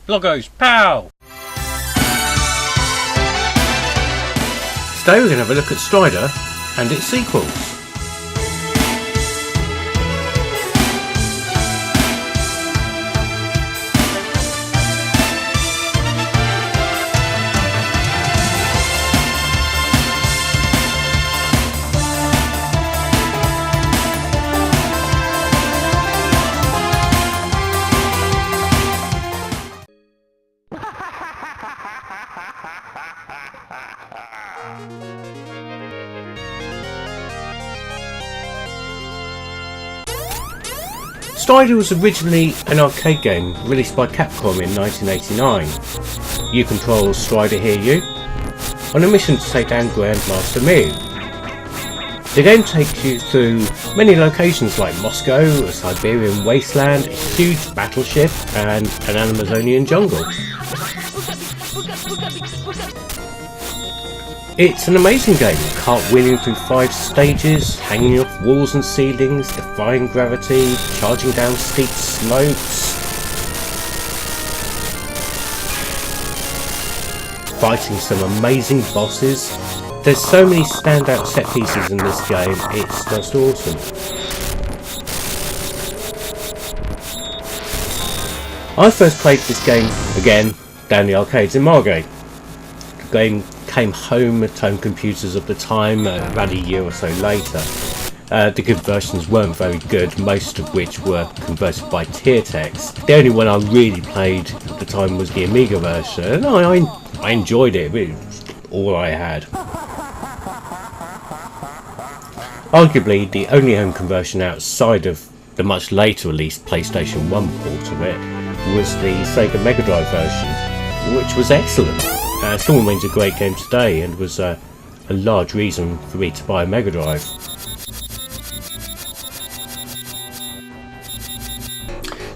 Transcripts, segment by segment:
Bloggo's POW! Today we're going to have a look at Strider and its sequels. Strider was originally an arcade game released by Capcom in 1989. You control Strider Hiryu on a mission to take down Grandmaster Mew. The game takes you through many locations like Moscow, a Siberian wasteland, a huge battleship and an Amazonian jungle. It's an amazing game, cartwheeling through 5 stages, hanging off walls and ceilings, defying gravity, charging down steep slopes, fighting some amazing bosses. There's so many standout set pieces in this game, it's just awesome. I first played this game, again, down the arcades in Margate. The game came home at home computers of the time, about a year or so later. The conversions weren't very good, most of which were converted by Teartex. The only one I really played at the time was the Amiga version, and I enjoyed it, it was all I had. Arguably the only home conversion outside of the much later released PlayStation 1 port of it was the Saber Mega Drive version, which was excellent. Still remains a great game today and was a large reason for me to buy a Mega Drive.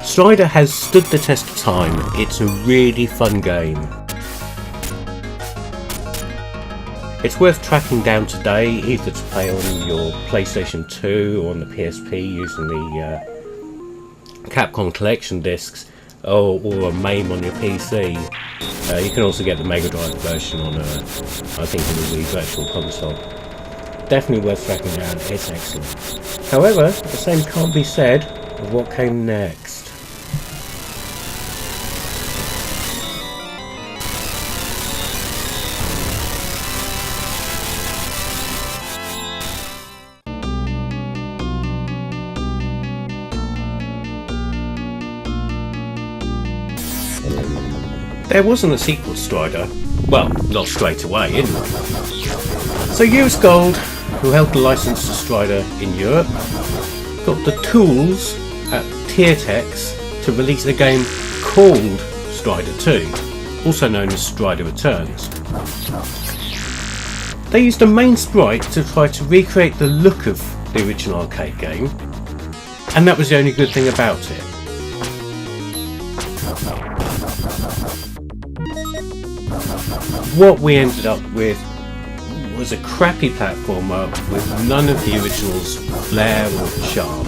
Strider has stood the test of time. It's a really fun game. It's worth tracking down today, either to play on your PlayStation 2 or on the PSP using the Capcom collection discs, or a MAME on your PC. You can also get the Mega Drive version on I think on the Wii Virtual Console. Definitely worth tracking down, it's excellent. However, the same can't be said of what came next. There wasn't a sequel to Strider, well, not straight away anyway. So US Gold, who held the license to Strider in Europe, got the tools at Teartex to release a game called Strider 2, also known as Strider Returns. They used a main sprite to try to recreate the look of the original arcade game, and that was the only good thing about it. What we ended up with was a crappy platformer with none of the original's flair or charm.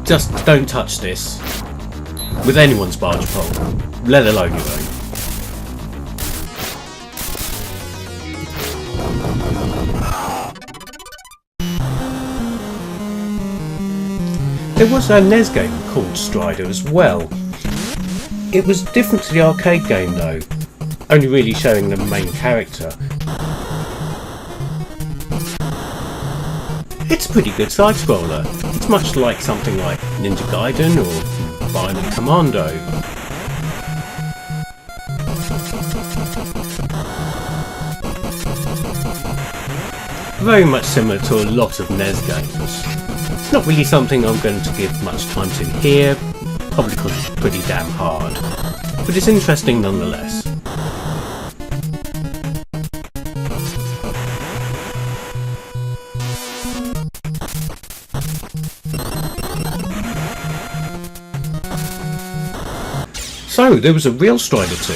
Just don't touch this with anyone's barge pole, let alone your own. There was a NES game called Strider as well. It was different to the arcade game though, only really showing the main character. It's a pretty good side-scroller. It's much like something like Ninja Gaiden or Violent Commando. Very much similar to a lot of NES games. It's not really something I'm going to give much time to here, probably because it's pretty damn hard, but it's interesting nonetheless. So there was a real Strider 2,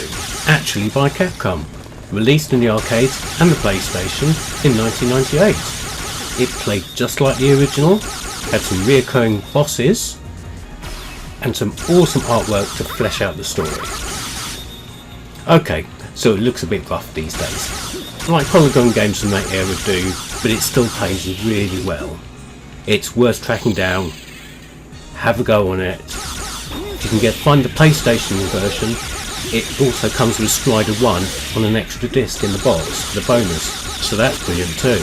actually by Capcom, released in the arcades and the PlayStation in 1998. It played just like the original, had some reoccurring bosses, and some awesome artwork to flesh out the story. Okay, so it looks a bit rough these days, like polygon games from that era do, but it still plays really well. It's worth tracking down, have a go on it. If you can find the PlayStation version, it also comes with Strider 1 on an extra disc in the box, the bonus, so that's brilliant too.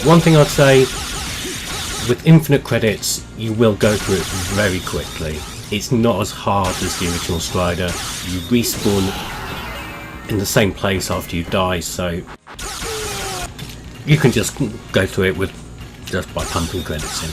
One thing I'd say, with infinite credits, you will go through it very quickly. It's not as hard as the original Strider. You respawn in the same place after you die, so you can just go through it with just by pumping credits in.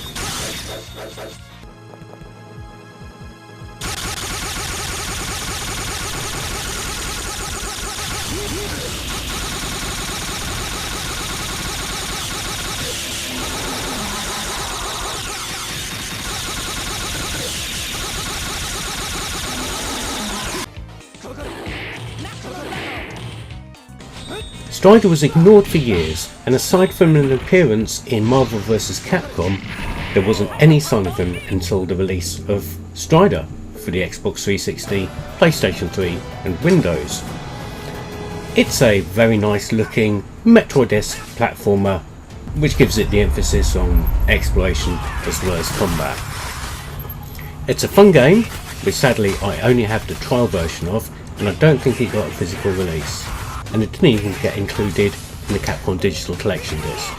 Strider was ignored for years, and aside from an appearance in Marvel vs. Capcom, there wasn't any sign of him until the release of Strider for the Xbox 360, PlayStation 3 and Windows. It's a very nice looking Metroid-esque platformer, which gives it the emphasis on exploration as well as combat. It's a fun game, which sadly I only have the trial version of, and I don't think it got a physical release. And it didn't even get included in the Capcom Digital Collection disc.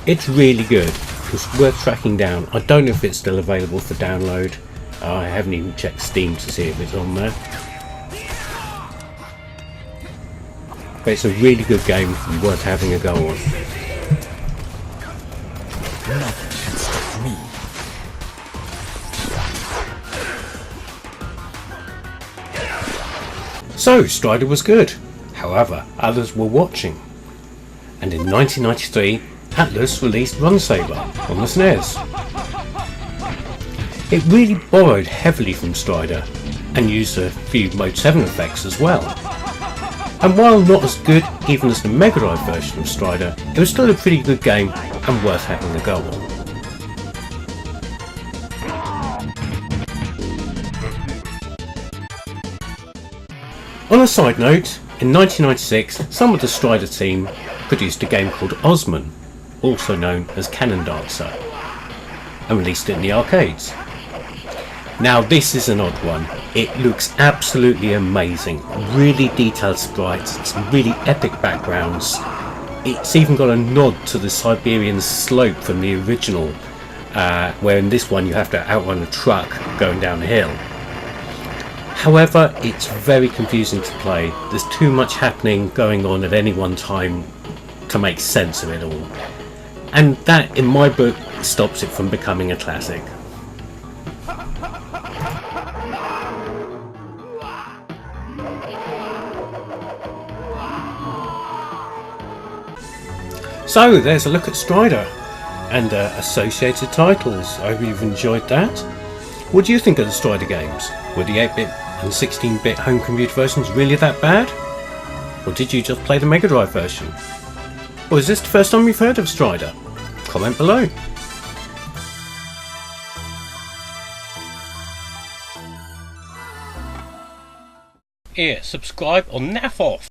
It's really good. It's worth tracking down. I don't know if it's still available for download. I haven't even checked Steam to see if it's on there. But it's a really good game and worth having a go on. Nothing can stop me. So, Strider was good. However, others were watching. And in 1993, Atlus released Run Saber on the SNES. It really borrowed heavily from Strider and used a few Mode 7 effects as well. And while not as good even as the Mega Drive version of Strider, it was still a pretty good game and worth having a go on. On a side note, in 1996, some of the Strider team produced a game called Osman, also known as Cannon Dancer, and released it in the arcades. Now this is an odd one. It looks absolutely amazing, really detailed sprites, some really epic backgrounds. It's even got a nod to the Siberian slope from the original, where in this one you have to outrun a truck going down a hill. However, it's very confusing to play. There's too much happening going on at any one time to make sense of it all. And that, in my book, stops it from becoming a classic. So, there's a look at Strider and associated titles. I hope you've enjoyed that. What do you think of the Strider games? Were the 8-bit and 16-bit home computer versions really that bad? Or did you just play the Mega Drive version? Or is this the first time you've heard of Strider? Comment below. Here, subscribe or naff off.